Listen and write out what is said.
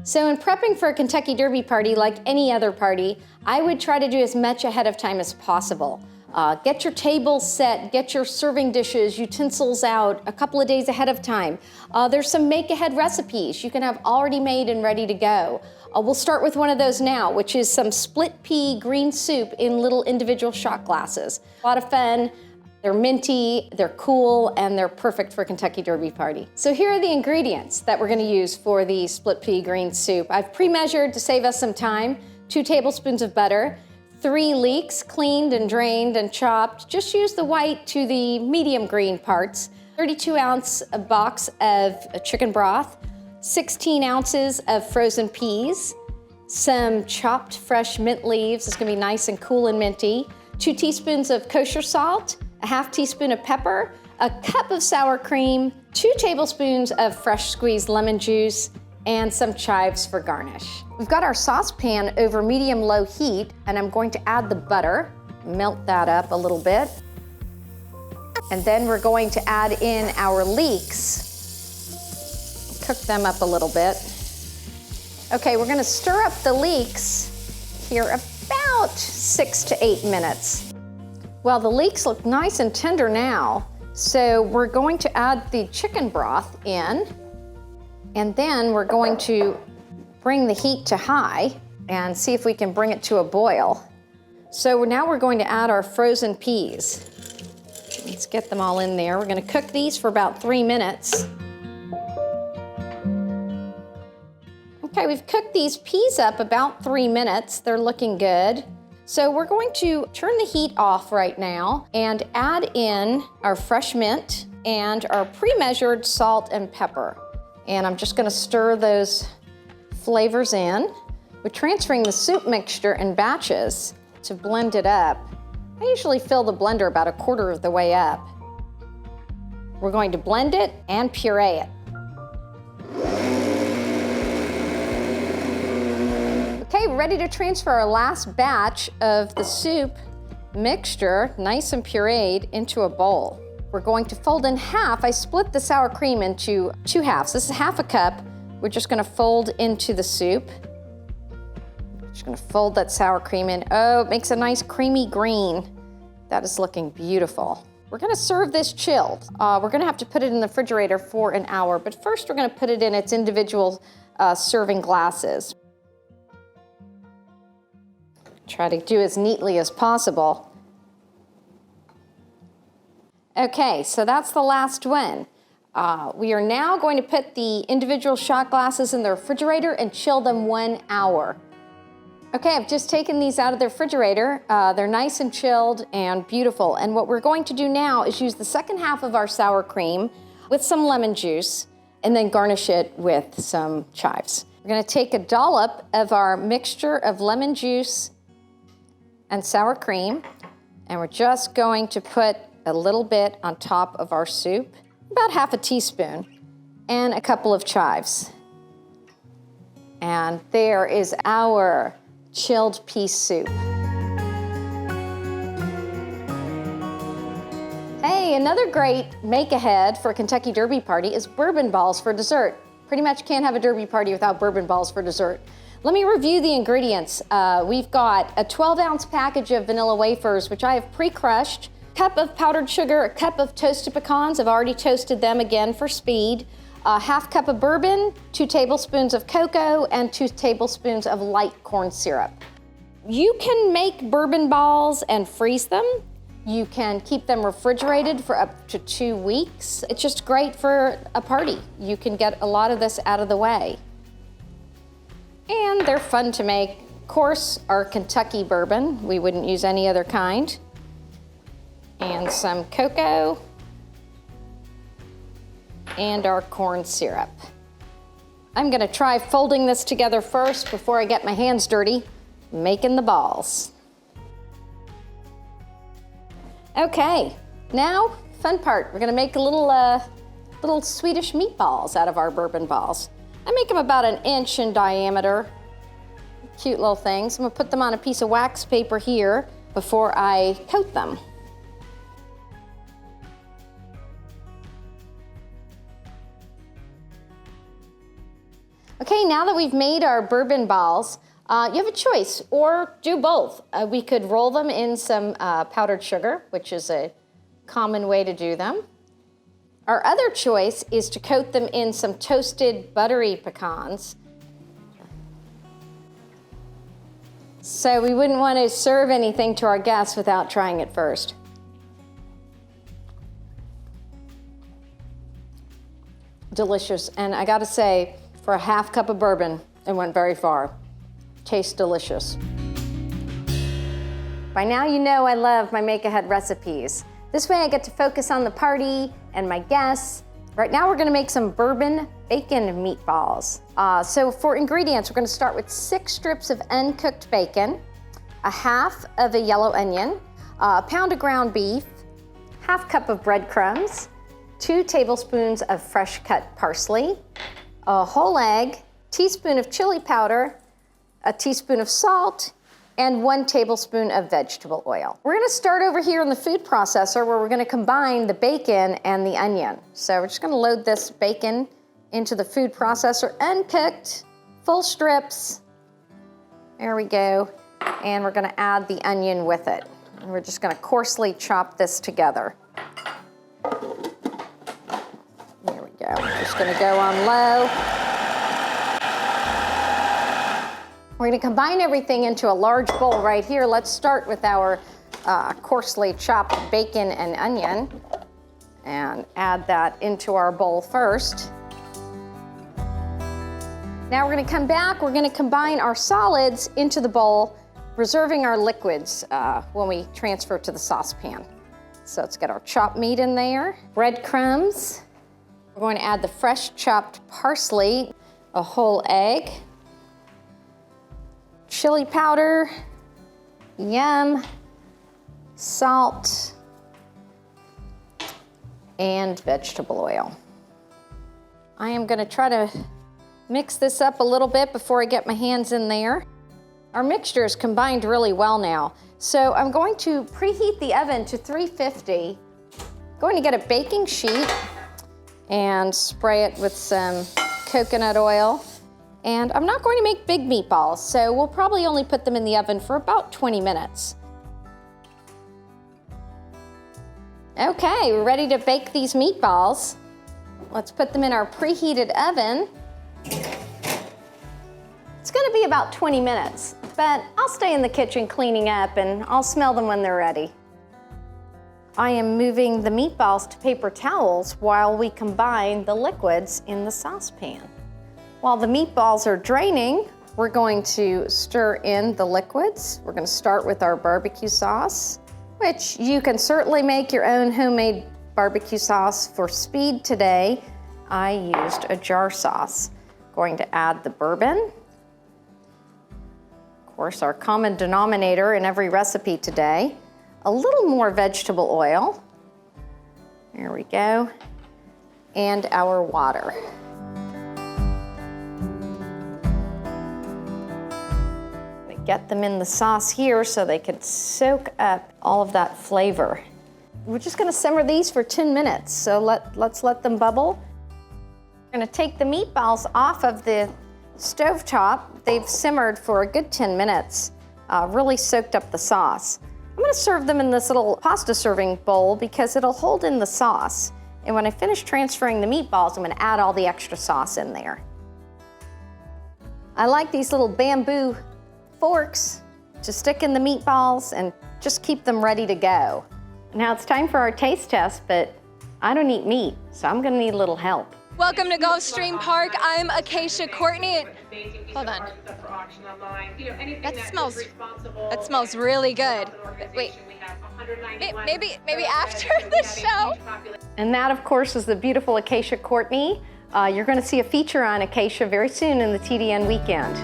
So in prepping for a Kentucky Derby party, like any other party, I would try to do as much ahead of time as possible. Get your table set, get your serving dishes, utensils out a couple of days ahead of time. There's some make-ahead recipes you can have already made and ready to go. We'll start with one of those now, which is some split pea green soup in little individual shot glasses. A lot of fun. They're minty, they're cool, and they're perfect for a Kentucky Derby party. So here are the ingredients that we're gonna use for the split pea green soup. I've pre-measured to save us some time, 2 tablespoons of butter, 3 leeks, cleaned and drained and chopped. Just use the white to the medium green parts. 32-ounce box of chicken broth, 16 ounces of frozen peas, some chopped fresh mint leaves. It's gonna be nice and cool and minty. 2 teaspoons of kosher salt, a half teaspoon of pepper, a cup of sour cream, 2 tablespoons of fresh squeezed lemon juice, and some chives for garnish. We've got our saucepan over medium-low heat, and I'm going to add the butter, melt that up a little bit. And then we're going to add in our leeks, cook them up a little bit. Okay, we're gonna stir up the leeks here about 6 to 8 minutes. Well, the leeks look nice and tender now, so we're going to add the chicken broth in, and then we're going to bring the heat to high and see if we can bring it to a boil. So now we're going to add our frozen peas. Let's get them all in there. We're gonna cook these for about 3 minutes. Okay, we've cooked these peas up about 3 minutes. They're looking good. So we're going to turn the heat off right now and add in our fresh mint and our pre-measured salt and pepper. And I'm just gonna stir those flavors in. We're transferring the soup mixture in batches to blend it up. I usually fill the blender about 1/4 of the way up. We're going to blend it and puree it. Okay, we're ready to transfer our last batch of the soup mixture, nice and pureed, into a bowl. We're going to fold in half. I split the sour cream into 2 halves. This is half a cup. We're just gonna fold into the soup. Just gonna fold that sour cream in. Oh, it makes a nice creamy green. That is looking beautiful. We're gonna serve this chilled. We're gonna have to put it in the refrigerator for an hour, but first we're gonna put it in its individual serving glasses. Try to do as neatly as possible. Okay, so that's the last one. We are now going to put the individual shot glasses in the refrigerator and chill them 1 hour. Okay, I've just taken these out of the refrigerator. They're nice and chilled and beautiful. And what we're going to do now is use the second half of our sour cream with some lemon juice and then garnish it with some chives. We're gonna take a dollop of our mixture of lemon juice and sour cream, and we're just going to put a little bit on top of our soup, about half a teaspoon, and a couple of chives. And there is our chilled pea soup. Hey, another great make-ahead for a Kentucky Derby party is Bourbon Balls for dessert. Pretty much can't have a Derby party without Bourbon Balls for dessert. Let me review the ingredients. We've got a 12-ounce package of vanilla wafers, which I have pre-crushed, cup of powdered sugar, a cup of toasted pecans. I've already toasted them again for speed. A half cup of bourbon, 2 tablespoons of cocoa, and 2 tablespoons of light corn syrup. You can make bourbon balls and freeze them. You can keep them refrigerated for up to 2 weeks. It's just great for a party. You can get a lot of this out of the way. And they're fun to make. Of course, our Kentucky bourbon. We wouldn't use any other kind. And some cocoa. And our corn syrup. I'm gonna try folding this together first before I get my hands dirty, making the balls. Okay, now, fun part. We're gonna make a little Swedish meatballs out of our bourbon balls. I make them about 1 inch in diameter. Cute little things. I'm gonna put them on a piece of wax paper here before I coat them. Okay, now that we've made our bourbon balls, you have a choice, or do both. We could roll them in some powdered sugar, which is a common way to do them. Our other choice is to coat them in some toasted buttery pecans. So we wouldn't want to serve anything to our guests without trying it first. Delicious, and I gotta say, for a half cup of bourbon, it went very far. Tastes delicious. By now you know I love my make-ahead recipes. This way I get to focus on the party and my guests. Right now we're gonna make some bourbon bacon meatballs. So for ingredients, we're gonna start with 6 strips of uncooked bacon, a half of a yellow onion, a pound of ground beef, half cup of breadcrumbs, 2 tablespoons of fresh cut parsley, a whole egg, teaspoon of chili powder, a teaspoon of salt, and 1 tablespoon of vegetable oil. We're gonna start over here in the food processor where we're gonna combine the bacon and the onion. So we're just gonna load this bacon into the food processor, uncooked, full strips. There we go. And we're gonna add the onion with it. And we're just gonna coarsely chop this together. There we go. Just gonna go on low. We're gonna combine everything into a large bowl right here. Let's start with our coarsely chopped bacon and onion and add that into our bowl first. Now we're gonna come back, we're gonna combine our solids into the bowl, reserving our liquids when we transfer to the saucepan. So let's get our chopped meat in there, breadcrumbs. We're going to add the fresh chopped parsley, a whole egg, chili powder, yum, salt, and vegetable oil. I am gonna try to mix this up a little bit before I get my hands in there. Our mixture is combined really well now. So I'm going to preheat the oven to 350. Going to get a baking sheet and spray it with some coconut oil. And I'm not going to make big meatballs, so we'll probably only put them in the oven for about 20 minutes. Okay, we're ready to bake these meatballs. Let's put them in our preheated oven. It's gonna be about 20 minutes, but I'll stay in the kitchen cleaning up and I'll smell them when they're ready. I am moving the meatballs to paper towels while we combine the liquids in the saucepan. While the meatballs are draining, we're going to stir in the liquids. We're gonna start with our barbecue sauce, which you can certainly make your own homemade barbecue sauce. For speed today, I used a jar sauce. Going to add the bourbon. Of course, our common denominator in every recipe today. A little more vegetable oil. There we go. And our water. Get them in the sauce here so they can soak up all of that flavor. We're just gonna simmer these for 10 minutes, so let's let them bubble. We're gonna take the meatballs off of the stovetop. They've simmered for a good 10 minutes, really soaked up the sauce. I'm gonna serve them in this little pasta serving bowl because it'll hold in the sauce. And when I finish transferring the meatballs, I'm gonna add all the extra sauce in there. I like these little bamboo forks to stick in the meatballs and just keep them ready to go. Now it's time for our taste test, but I don't eat meat, so I'm gonna need a little help. Welcome to Gulfstream Park. I'm Acacia Courtney. Hold on. That smells really good. Wait, maybe after the show? And that, of course, is the beautiful Acacia Courtney. You're gonna see a feature on Acacia very soon in the TDN weekend.